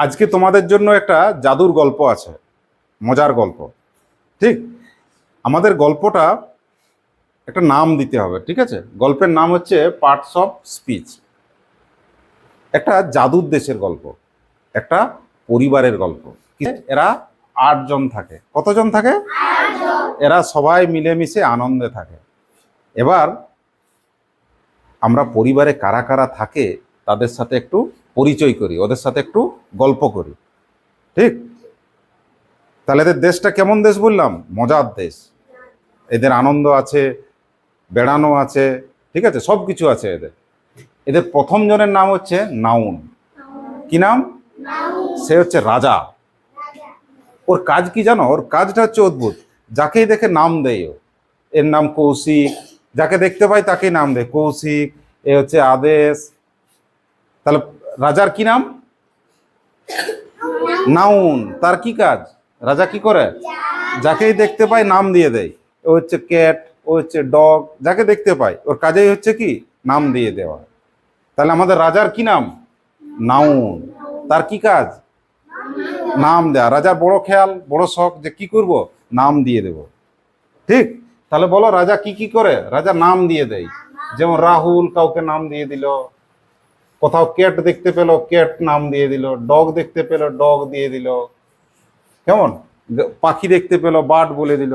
আজকে তোমাদের জন্য একটা জাদুর গল্প আছে, মজার গল্প। ঠিক, আমাদের গল্পটা একটা নাম দিতে হবে। ঠিক আছে, গল্পের নাম হচ্ছে পার্টস অফ স্পিচ। একটা জাদুর দেশের গল্প, একটা পরিবারের গল্প। এরা 8 জন থাকে। কতজন থাকে? এরা সবাই মিলেমিশে আনন্দে থাকে। এবার আমরা পরিবারে কারা কারা থাকে তাদের সাথে একটু পরিচয় করি, ওদের সাথে একটু গল্প করি। ঠিক, তাহলে এদের দেশটা কেমন দেশ বললাম? মজার দেশ। এদের আনন্দ আছে, বেড়ানো আছে, ঠিক আছে, সব কিছু আছে এদের। এদের প্রথম জনের নাম হচ্ছে নাউন। কি নাম? সে হচ্ছে রাজা। ওর কাজ কি জানো? ওর কাজটা হচ্ছে অদ্ভুত। যাকেই দেখে নাম দেয় ও। এর নাম কৌশিক, যাকে দেখতে পাই তাকেই নাম দেয় কৌশিক। এ হচ্ছে আদেশ। তাহলে রাজার কি নাম? নাউন। তার কি কাজ? রাজা কি করে? যাকেই দেখতে পায় নাম দিয়ে দেয়। ও হচ্ছে ক্যাট, ও হচ্ছে ডগ, যাকে দেখতে পায় ওর কাজেই হচ্ছে কি নাম দিয়ে দেওয়া। তাহলে আমাদের রাজার কি নাম? নাউন। তার কি কাজ? নাম দেয়া। রাজার বড় খেয়াল, বড় শখ যে কি করব, নাম দিয়ে দেব। ঠিক, তাহলে বলো রাজা কি কি করে? রাজা নাম দিয়ে দেয়। যেমন রাহুল কাউকে নাম দিয়ে দিল, কোথাও ক্যাট দেখতে পেলো ক্যাট নাম দিয়ে দিল, ডগ দেখতে পেলো ডগ দিয়ে দিল, কেমন পাখি দেখতে পেলো বার্ড বলে দিল।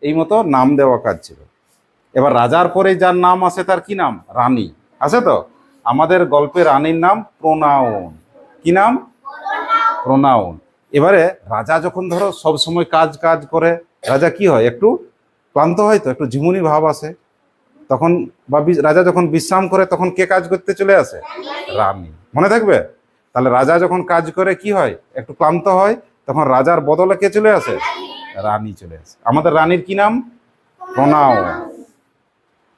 এই মতো নাম দেওয়া কাজ ছিল। এবার রাজার পরে যার নাম আসে তার কি নাম? রানী। আছে তো? আমাদের গল্পে রানীর নাম প্রোনাউন। কি নাম? প্রোনাউন। এবারে রাজা যখন ধরো সব সময় কাজ কাজ করে, রাজা কি হয়, একটু ক্লান্ত হয়, তো একটু ঝিমুনি ভাব আসে তখন, বা রাজা যখন বিশ্রাম করে তখন কে কাজ করতে চলে আসে? রানী। মনে থাকবে? তাহলে রাজা যখন কাজ করে কি হয়, একটু ক্লান্ত হয়, তখন রাজার বদলে কে চলে আসে? রানী চলে আসে। আমাদের রানীর কি নাম? প্রোনাউন।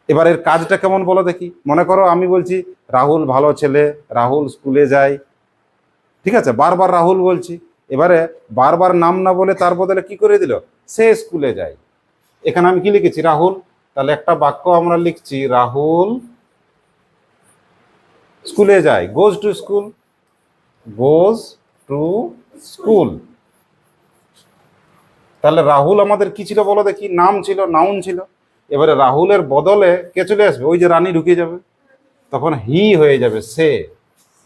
এবার এর কাজটা কেমন বলো দেখি। মনে করো আমি বলছি রাহুল ভালো ছেলে, রাহুল স্কুলে যায়, ঠিক আছে, বারবার রাহুল বলছি। এবারে বারবার নাম না বলে তার বদলে কি করে দিল? সে স্কুলে যায়। এখানে আমি কি লিখেছি? রাহুল। তাহলে একটা বাক্য আমরা লিখছি রাহুল স্কুলে যায়, গোজ to school. Goes to school. তাহলে রাহুল আমাদের কি ছিল বলো দেখি? নাম ছিল, নাউন ছিল। এবারে রাহুলের বদলে কে চলে আসবে? ওই যে রানী ঢুকে যাবে, তখন হি হয়ে যাবে, সে।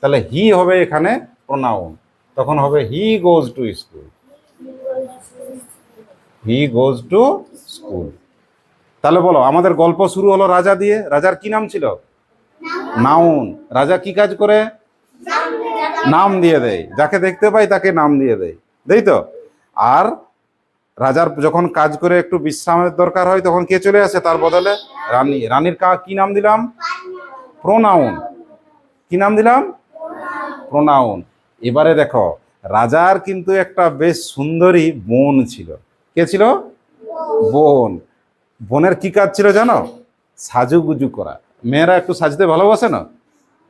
তাহলে হি হবে এখানে প্রোনাউন, তখন হবে he goes to school. He goes to school. তাহলে বলো আমাদের গল্প শুরু হলো রাজা দিয়ে। রাজার কি নাম ছিল? নাউন। রাজা কি কাজ করে? নাম দিয়ে দেয়। যাকে দেখতে পাই তাকে নাম দিয়ে দেয়, দেই তো? আর রাজার যখন কাজ করে একটু বিশ্রামের দরকার হয় তখন কে চলে আসে তার বদলে? রানী। রানীর কি নাম দিলাম? প্রোনাউন। কি নাম দিলাম? প্রোনাউন। এবারে দেখো, রাজার কিন্তু একটা বেশ সুন্দরী বোন ছিল। কে ছিল? বোন। বোনের কি কাজ ছিল জানো? সাজুগুজু করা। মেয়েরা একটু সাজতে ভালোবাসে না?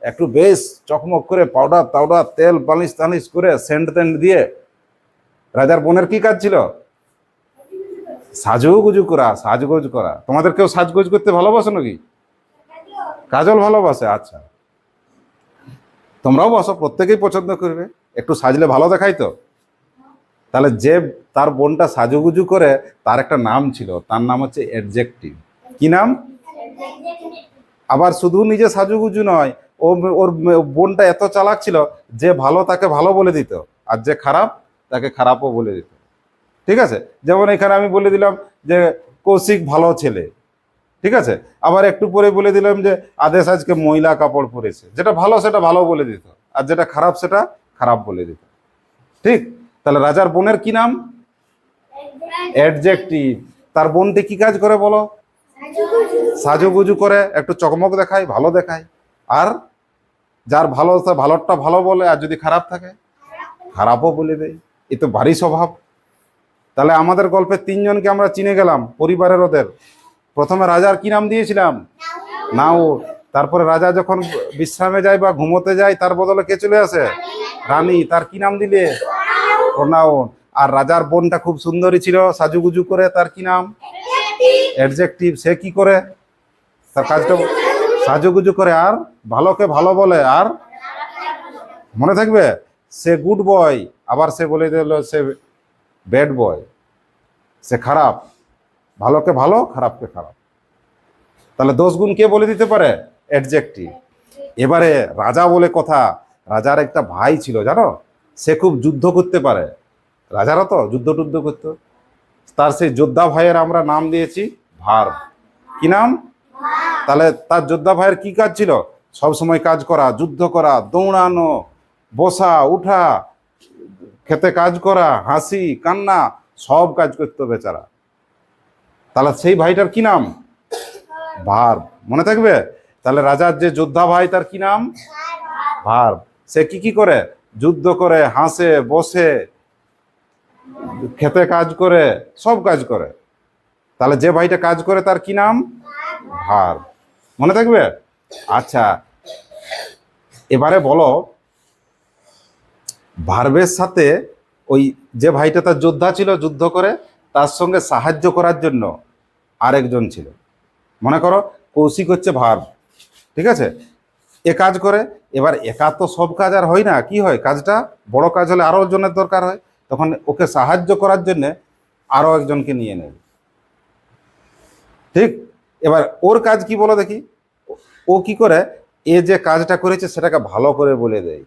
একটু বেশ চকমক করে পাউডার টাউডার তেল পালিশ টালিশ করে সেন্ট টেন্ট দিয়ে। রাজার বোনের কি কাজ ছিল? সাজুগুজু করা, সাজগোজ করা। তোমাদের কেউ সাজগোজ করতে ভালোবাসো নাকি? কাজল ভালোবাসে? আচ্ছা, তোমরাও বসো, প্রত্যেকেই পছন্দ করবে, একটু সাজলে ভালো দেখাই তো। তাহলে যে তার বোনটা সাজুগুজু করে, তার একটা নাম ছিল, তার নাম হচ্ছে অ্যাডজেক্টিভ। কি নাম? আবার শুধু নিজে সাজুগুজু নয়, ও ওর বোনটা এত চালাক ছিল, যে ভালো তাকে ভালো বলে দিত, আর যে খারাপ তাকে খারাপও বলে দিত। ঠিক আছে, যেমন এখানে আমি বলে দিলাম যে কৌশিক ভালো ছেলে, ঠিক আছে, আবার একটু পরে বলে দিলাম যে আদেশ আজকে ময়লা কাপড় পরেছে। যেটা ভালো সেটা ভালো বলে দিত, আর যেটা খারাপ সেটা খারাপ বলে দিত। ঠিক, তাহলে রাজার বোনের কি নাম? অ্যাডজেক্টিভ। তার বোনটি কি কাজ করে বলো? সাজুগুজু করে, একটু চকমক দেখায়, ভালো দেখায়। আর যার ভালো ভালোটা ভালো বলে, আর যদি খারাপ থাকে খারাপও বলে দেয়। এ তো ভারী স্বভাব। তাহলে আমাদের গল্পের 3জনকে আমরা চিনে গেলাম, পরিবারের ওদের। প্রথমে রাজার কি নাম দিয়েছিলাম? নাউন। তারপরে রাজা যখন বিশ্রামে যায় বা ঘুমোতে যায় তার বদলে কে চলে আসে? রানী। তার কি নাম দিলে? প্রোনাউন। আর রাজার বোনটা খুব সুন্দরী ছিল, সাজুগুজু করে, তার কি নাম? অ্যাডজেক্টিভ। সে কি করে? তার কাজটা সাজুগুজু করে, আর ভালোকে ভালো বলে, আর মনে থাকবে সে গুড বয়, আবার সে বলে দিল সে ব্যাড বয়, সে খারাপ। ভালোকে ভালো, খারাপকে খারাপ। তাহলে দোষ গুণ কে বলে দিতে পারে? অ্যাডজেক্টিভ। এবারে রাজা বলে কথা, রাজার একটা ভাই ছিল জানো, সে খুব যুদ্ধ করতে পারে। রাজারা তো যুদ্ধ টুদ্ধ করতো, তার সেই যোদ্ধা ভাইয়ের আমরা নাম দিয়েছি ভার্ব। কি নাম? তাহলে তার যোদ্ধা ভাইয়ের কি কাজ ছিল? সব সময় কাজ করা, যুদ্ধ করা, দৌড়ানো, বসা উঠা, খেতে কাজ করা, হাসি কান্না, সব কাজ করতো বেচারা। তাহলে সেই ভাইটার কি নাম? ভার্ব। মনে থাকবে? তাহলে রাজার যে যোদ্ধা ভাই তার কি নাম? ভার্ব। সে কি কি করে? যুদ্ধ করে, হাসে, বসে, খেতে কাজ করে, সব কাজ করে। তাহলে যে ভাইটা কাজ করে তার কি নাম? ভার্ব। মনে থাকবে? আচ্ছা, এবারে বলো ভার্বের সাথে ওই যে ভাইটা তার যোদ্ধা ছিল, যুদ্ধ করে, তার সঙ্গে সাহায্য করার জন্য আরেকজন ছিল। মনে করো কৌশিক হচ্ছে ভার্ব, ঠিক আছে, এ কাজ করে। এবার একা তো সব কাজ আর হয় না, কি হয়, কাজটা বড় কাজ হলে আরো জনের দরকার হয়, তখন ওকে সাহায্য করার জন্য আরো একজনকে নিয়ে নেবে। ঠিক? এবার ওর কাজ কি বলো দেখি। ও কি করে? এ যে কাজটা করেছে সেটাকে ভালো করে বলে দেয়,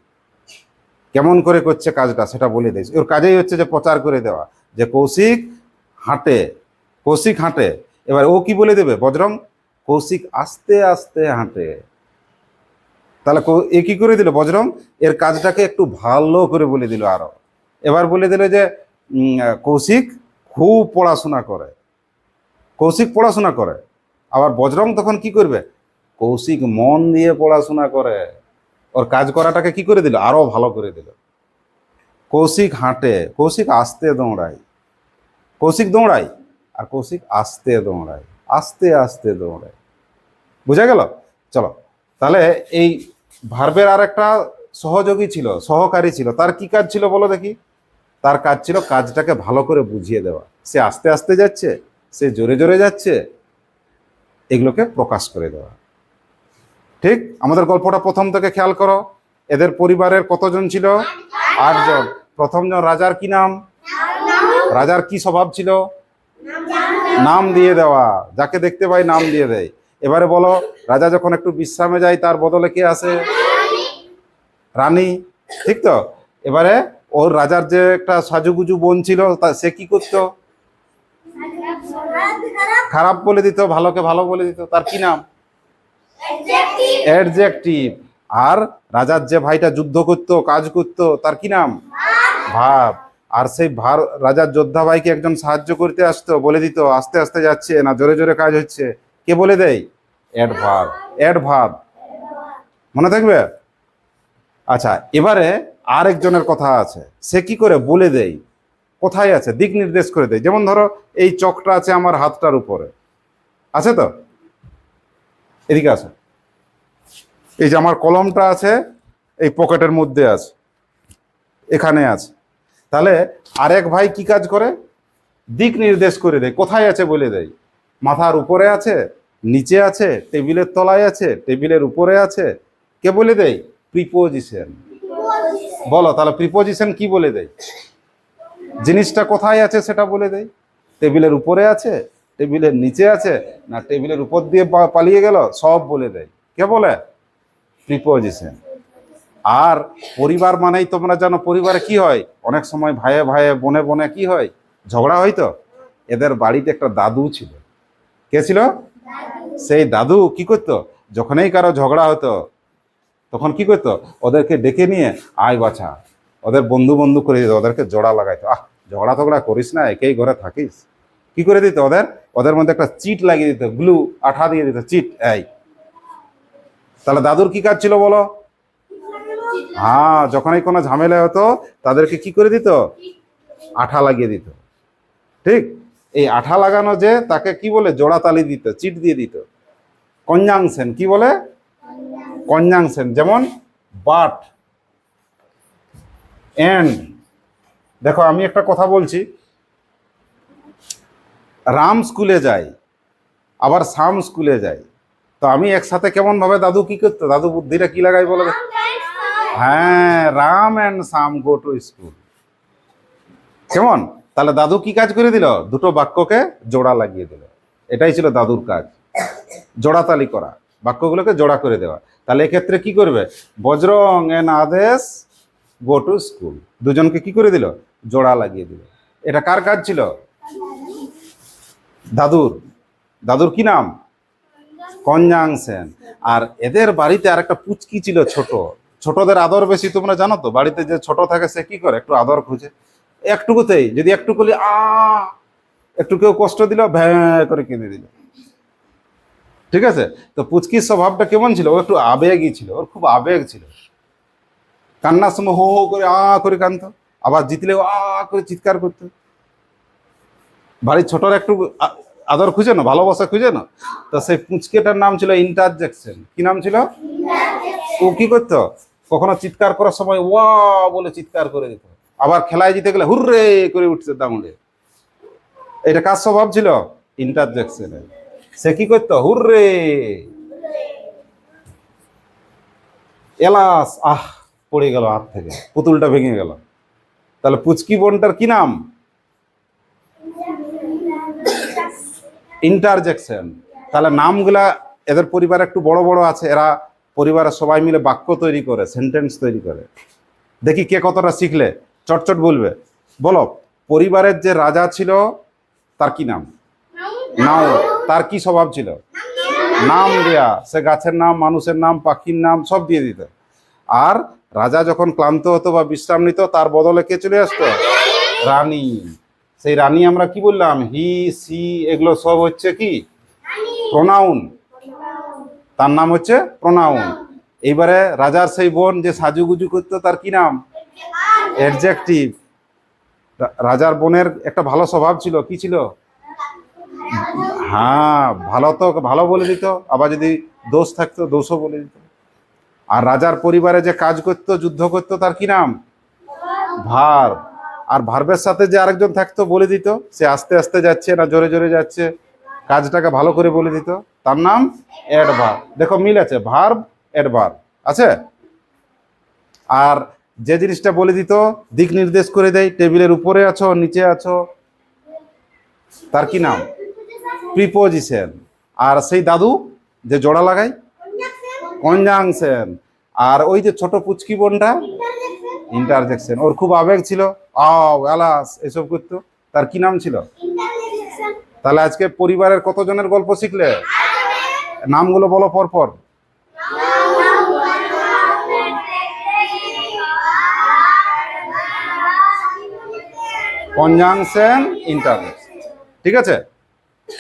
কেমন করে করছে কাজটা সেটা বলে দেয়। ওর কাজেই হচ্ছে যে প্রচার করে দেওয়া, যে কৌশিক হাঁটে, কৌশিক হাঁটে। এবার ও কি বলে দেবে? বজরং, কৌশিক আস্তে আস্তে হাঁটে। তাহলে এ কি করে দিল? বজরং এর কাজটাকে একটু ভালো করে বলে দিল আরো। এবার বলে দিল যে কৌশিক খুব পড়াশোনা করে, কৌশিক পড়াশোনা করে। আবার বজরং তখন কি করবে? কৌশিক মন দিয়ে পড়াশোনা করে। ওর কাজ করাটাকে কি করে দিল? আরো ভালো করে দিল। কৌশিক হাঁটে, কৌশিক আস্তে দৌড়ায়, কৌশিক দৌড়ায়, আর কৌশিক আস্তে দৌড়ায়, আস্তে আস্তে দৌড়ায়। বুঝা গেল? চলো, তাহলে এই ভার্বের আর একটা সহযোগী ছিল, সহকারী ছিল, তার কি কাজ ছিল বলো দেখি। তার কাজ ছিল কাজটাকে ভালো করে বুঝিয়ে দেওয়া। সে আস্তে আস্তে যাচ্ছে, সে জোরে জোরে যাচ্ছে, এগুলোকে প্রকাশ করে দেওয়া। ঠিক? আমাদের গল্পটা প্রথম থেকে খেয়াল করো। এদের পরিবারের কতজন ছিল? 8 জন। প্রথম জন রাজার কি নাম? রাজার কি স্বভাব ছিল? নাম দিয়ে দেওয়া, যাকে দেখতে পাই নাম দিয়ে দেয়। এবারে বলো, রাজা যখন একটু বিশ্রামে যায় তার বদলে কে আসে? রানী। ঠিক তো? এবারে ওর রাজার যে একটা সাজুগুজু বোন ছিল, সে কি করতো? খারাপ বলে দিত, ভালোকে ভালো বলে দিত। তার কি নাম? অ্যাডজেক্টিভ। আর রাজার যে ভাইটা যুদ্ধ করতো, কাজ করতো, তার কি নাম? ভার্ব। আর সেই রাজার যোদ্ধা ভাইকে একজন সাহায্য করতে আসতো, বলে দিত আস্তে আস্তে যাচ্ছে না জোরে জোরে কাজ হচ্ছে, কে বলে দেয়? অ্যাডভার্ব। অ্যাডভার্ব। মনে থাকবে? আচ্ছা, এবারে আরেকজনের কথা আছে, সে কি করে বলে দেয়, কোথায় আছে, দিক নির্দেশ করে দেয়। যেমন ধরো এই চকটা আছে আমার হাতটার উপরে, আছে তো? এদিকে আছে। এই যে আমার কলমটা আছে এই পকেটের মধ্যে আছে, এখানে আছে। তাহলে আরেক ভাই কি কাজ করে? দিক নির্দেশ করে দেয়, কোথায় আছে বলে দেয়। মাথার উপরে আছে, নিচে আছে, টেবিলের তলায় আছে, টেবিলের উপরে আছে, কে বলে দেয়? প্রিপোজিশন। বলো তাহলে প্রিপোজিশন কি বলে দেয়? জিনিসটা কোথায় আছে সেটা বলে দেয়। টেবিলের উপরে আছে, টেবিলের নিচে আছে, না টেবিলের উপর দিয়ে পালিয়ে গেল, সব বলে দেয়। কে বলে? প্রিপোজিশন। আর পরিবার মানেই তোমরা জানো, পরিবারে কি হয়, অনেক সময় ভাইয়ে ভাইয়ে, বনে বনে কি হয়, ঝগড়া হয় তো। এদের বাড়িতে একটা দাদু ছিল। কে ছিল? সেই দাদু কি করতো, যখনই কারো ঝগড়া হতো তখন কি করতো, ওদেরকে ডেকে নিয়ে আয় বাছা, ওদের বন্ধু বন্ধু করে দিত, ওদেরকে জোড়া লাগাইতো। ঝগড়া টগড়া করিস না, একেই ঘরে থাকিস। কি করে দিত, ওদের মধ্যে একটা চিট লাগিয়ে দিত, গ্লু, আঠা দিয়ে দিত, চিট। এই তাহলে দাদুর কি কাজ ছিল বলো? হ্যাঁ, যখনই কোনো ঝামেলা হতো তাদেরকে কি করে দিত? আঠা লাগিয়ে দিত। ঠিক? এই আঠা লাগানো যে তাকে কি বলে? জোড়াতালি দিত, চিট দিয়ে দিত। কনজাংশন কি বলে? কনজাংশন। যেমন বাট, এন্ড। দেখো আমি একটা কথা বলছি, রাম স্কুলে যায়, আবার শ্যাম স্কুলে যায়, তো আমি একসাথে কেমন ভাবে, দাদু কি করতো, দাদু বুদ্ধিটা কি লাগাই বলো? হ্যাঁ, Ram and Shyam go to school. কেমন? তাহলে দাদু কি কাজ করে দিল? দুটো বাক্যকে জোড়া লাগিয়ে দিল। এটাই ছিল দাদুর কাজ, জোড়াতালি করা, বাক্যগুলোকে জোড়া করে দেওয়া। তাহলে এক্ষেত্রে কি করবে? বজরং এন আদেশ গো টু স্কুল, দুজনকে কি করে দিল? জোড়া লাগিয়ে দিল। এটা কার কাজ ছিল? দাদুর। দাদুর কি নাম? কঞ্জাং সেন। আর এদের বাড়িতে আর একটা পুচকি ছিল ছোট। ছোটদের আদর বেশি, তোমরা জানো তো, বাড়িতে যে ছোট থাকে সে কি করে? একটু আদর খুঁজে। একটুকুতেই যদি একটু করলি একটু কেউ কষ্ট দিল, ভ্যাঁ করে কেঁদে দিল। ঠিক আছে? তো পুচকির স্বভাবটা কেমন ছিল? ও একটু আবেগই ছিল, ওর খুব আবেগ ছিল। কান্নার সময় হো হো করে করে কাঁদতো, আবার জিতলে করে চিৎকার করতো। বাড়ির ছোটর একটু আদর খুঁজে না, ভালোবাসা খুঁজে না। তো সেই পুচকেটার নাম ছিল ইন্টারজেকশন। কি নাম ছিল? ও কি করতো? কখনো চিৎকার করার সময় ওয়া বলে চিৎকার করে দিত, আবার খেলায় জিতে গেলে হুররে করে উঠছে দামড়ে। এটা কার স্বভাব ছিল? ইন্টারজেকশনের। সে কি করতো? হুররে, এলাস, পড়ে গেল হাত থেকে, পুতুলটা ভেঙে গেল। তাহলে পুচকি বোনটার কি নাম? ইন্টারজেকশন। তাহলে নামগুলা, এদের পরিবার একটু বড় বড় আছে, এরা পরিবারের সবাই মিলে বাক্য তৈরি করে, সেন্টেন্স তৈরি করে। দেখি কে কতটা শিখলে, চটচট বলবে। বলো, পরিবারের যে রাজা ছিল তার কি নাম? নাও। তার কি স্বভাব ছিল? নাম দেয়া। সে গাছের নাম, মানুষের নাম, পাখির নাম সব দিয়ে দিত। আর রাজা যখন ক্লান্ত হতো বা বিশ্রাম নিত, তার বদলে কে চলে আসতো? রানী। সেই রানী আমরা কি বললাম? হি, সি, এগুলো সব হচ্ছে কি? প্রোনাউন। তার নাম হচ্ছে প্রোনাউন। এইবারে রাজার সেই বোন যে সাজুগুজু করতো, তার কি নাম? অ্যাডজেক্টিভ। রাজার বোনের একটা ভালো স্বভাব ছিল, কি ছিল? হ্যাঁ, ভালো তো ভালো বলে দিত, আবার যদি দোষ থাকতো দোষও বলে দিত। আর রাজার পরিবারে যে কাজ করতো, যুদ্ধ করতো, তার কি নাম? ভার্ব। আর ভার্বের সাথে যে আরেকজন থাকতো, বলে দিত সে আস্তে আস্তে যাচ্ছে না জোরে জোরে যাচ্ছে, কাজটাকে ভালো করে বলে দিত, তার নাম অ্যাডভার্ব। দেখো মিল আছে, ভার্ব অ্যাডভার্ব আছে। আর যে জিনিসটা বলে দিত, দিক নির্দেশ করে দেয়, টেবিলের উপরে আছো নিচে আছো, তার কি নাম? প্রিপোজিশন। আর সেই দাদু যে জোড়া লাগায়, কনজাংশন। আর ওই যে ছোট পুচকি বোনটা, ইন্টারজেকশন। ওর খুব আবেগ ছিল, এলাস এসব করতো, তার কি নাম ছিল? তাহলে আজকে পরিবারের কতজনের গল্প শিখলে? নামগুলো বলো পর পর। Conjunction, interjection. ঠিক আছে?